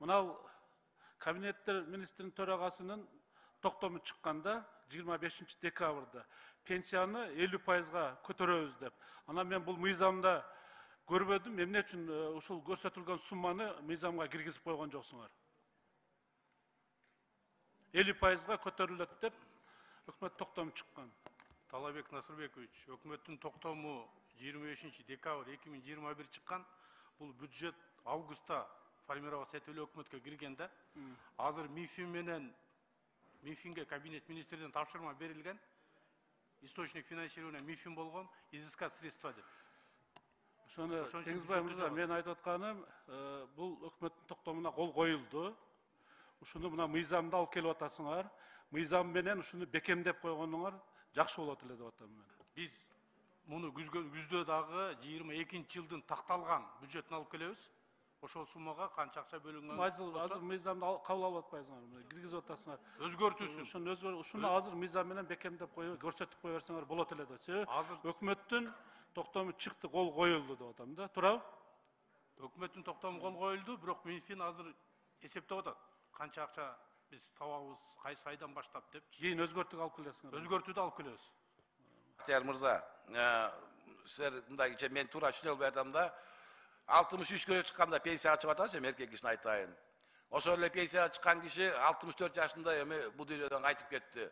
Mınal Kabinetler Ministrinin төрағасының тоқтамы шыққанда 25 декабрда пенсияны 50%-ға көтереміз деп. Ана мен бұл мыйзамда көрбедім, эмне үчүн ушул көрсөтүлгөн сумманы мыйзамга киргизип койгон жоксуңар? 50%-га көтөрүлөт деп өкмөт токтому чыккан. Талабек Насырбекович, өкмөттүн токтому 25 декабрь 2021 чыккан. Бул бюджет августта формироваться этиле өкмөткө киргенде. Азыр МИФИН менен МИФИНге кабинет министрден тапшырма берилген. Источник финансирования МИФИН болгон, изыскать средства деп. Ошону Теңизбай мырза, мен айтып атканым, бул өкмөттүн токтомуна кол коюлду. Ушуну мына мыйзамда алып келип атасыңар. Мыйзам менен ушуну бекемдеп койгонуңар жакшы болот эле деп атам мен. Биз муну күздө дагы 22 жылдын такталган бюджетин алып келебиз. Ошол суммага канча акча бөлүнгөн? Азыр мыйзамды кабыл алып атпайсыңар, киргизип атасыңар. Өзгөртүүсүн. Ушуну азыр мыйзам менен бекемдеп көрсөтүп кое берсеңер болот эле деп. Себеби өкмөттүн токтому чыкты, кол коюлду деп атам да. Туурабы? Өкмөттүн токтому кол коюлду, бирок МИФИН азыр эсептеп атат. Канча акча биз табабыз, кайсы айдан баштап деп. Кийин өзгөртүүгө алып келесиңер. Өзгөртүүдө алып келебиз. Бактияр мырза, силер мындайча мен туура түшүнө албай атам да, 63-кө чыкканда пенсияга чыгып атасыз, эркек кишини айтайын. Ошол эле пенсияга чыккан киши 64 жашында эми бул дүйнөдөн кайтып кетти.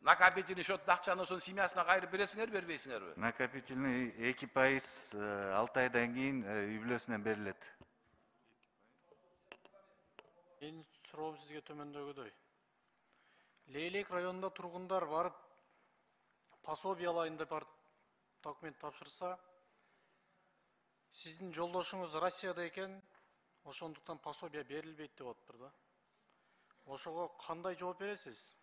Накопительный счет акчаны ошонун семьясына кайрып бересиңер, бербейсиңерби? Накопительный 2% 6 айдан кийин үй бүлөсүнөн берилет. Менин суроом сизге төмөндөгүдөй. Лейлек районунда тургундар барып пособие алайын деп барып документ тапшырса, сиздин жолдошуңуз Россияда экен, ошондуктан пособие берилбейт деп атыптыр да. Ошого кандай жооп бересиз?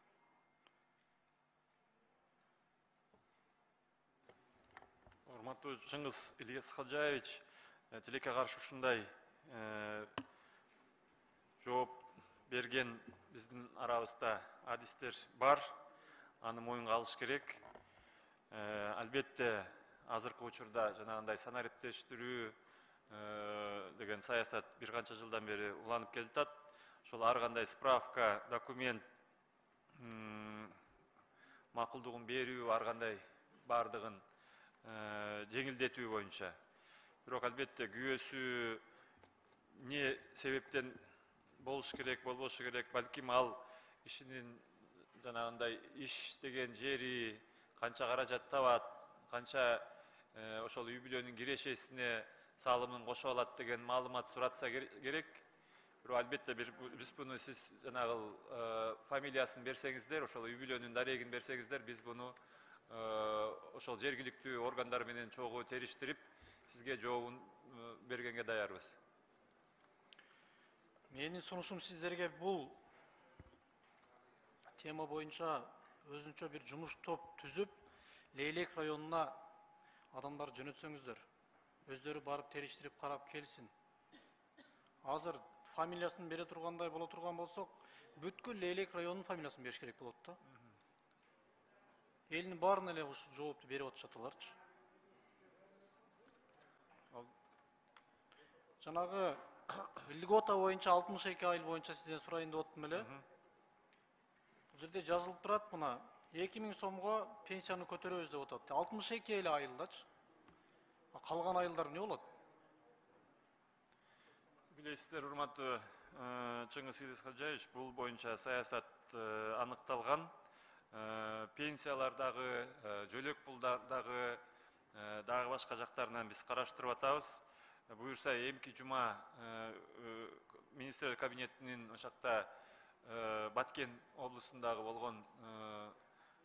Урматтуу Чыңгыз Ильяс Хаджаевич, тилекке каршы ушундай жооп берген биздин арабызда адистер бар, аны моюнга алыш керек. Албетте азыркы учурда жанагындай санариптештирүү деген саясат бир канча жылдан бери уланып келатат. Ошол ар кандай справка, документ макулдугун берүү, ар кандай бардыгын жеңилдетүү боюнча. Бирок албетте күйөөсү не себептен болуш керек, болбошу керек, балким ал кишинин жанагындай иштеген жери, канча каражат табат, канча ошол үй бүлөнүн кирешесине салымын кошуп алат деген маалымат суратса керек. Бирок албетте биз буну сиз жанагыл фамилиясын берсеңиздер, ошол үй бүлөнүн дарегин берсеңиздер, биз буну ошол жергиликтүү органдар менен чогуу териштирип, сизге жообун бергенге даярбыз. Менин сунушум сиздерге бул тема боюнча өзүнчө бир жумуш топ түзүп, Лейлек районуна адамдар жөнөтсөңүздөр. Өздөрү барып териштирип карап келсин. Азыр фамилиясын бере тургандай боло турган болсок, бүткүл Лейлек районунун фамилиясын бериш керек болот да. Элдин баарына эле ушу жоопту берип атышаталарчы. Жанагы льгота боюнча 62 ай боюнча сизден сурайын деп аттым эле. Бул жерде жазылып турат мына 2000 сомго пенсияны көтөрөбүз деп атат. 62 эле айылдачы. Калган айылдар эмне болот? Билесиздер, урматтуу Чыңгыз Ильяс Хаджаевич, бул боюнча саясат аныкталган. Пенсиялардагы, жөлөк пулдардагы, дагы башка жактарынан биз караштырып атабыз. Буюрса, эмки жума министрлер кабинетинин ошакта Баткен облусундагы болгон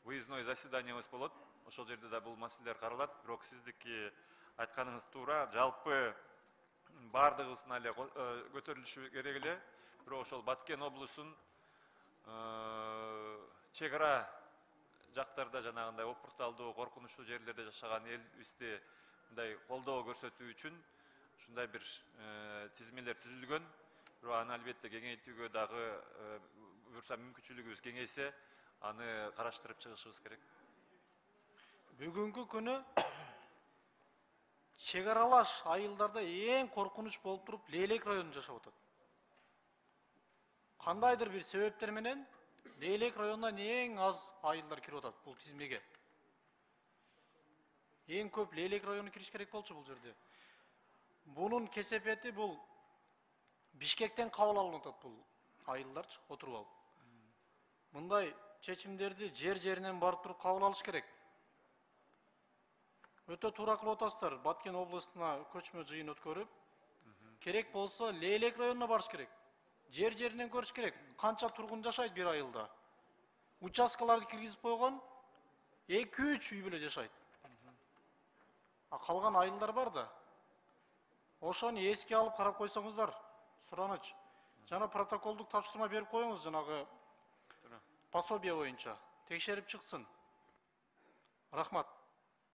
выездной заседаниябыз болот. Ошол жерде да бул маселелер каралат. Бирок сиздики айтканыңыз туура, жалпы бардыгыбыздын эле көтөрүлүшү керек эле. Бирок ошол Баткен облусун чек ара жактарда жанагындай опурталдуу, коркунучтуу жерлерде жашаган элибизди мындай колдоо көрсөтүү үчүн ушундай бир тизмелер түзүлгөн. Бирок аны албетте кеңейтүүгө дагы буюрса мүмкүнчүлүгүбүз кеңейсе, аны караштырып чыгышыбыз керек. Бүгүнкү күнү чек аралаш айылдарда эң коркунуч болуп туруп Лейлек районунда жашап атат. кандайдыр бир себептер менен Лейлек районунан эң аз айылдар кирип атат бул тизмеге. Эң көп Лейлек району кириш керек болчу бул жерде. Бунун кесепети бул Бишкектен кабыл алынып атат бул айылдарчы отуруп алып. Мындай чечимдерди жеринен барып туруп кабыл алыш керек. Өтө туура кылып атасыздар. Баткен областына көчмө жыйын өткөрүп, керек болсо Лейлек районуна барыш керек. Жеринен көрүш керек. Канча тургун жашайт бир айылда. Участкаларды киргизип койгон 2-3 үй бүлө жашайт. А калган айылдар бар да. Ошону эске алып карап койсоңуздар, сураныч. Жана протоколдук тапшырма берип коюңуз жанагы пособие боюнча. Текшерип чыксын. Рахмат.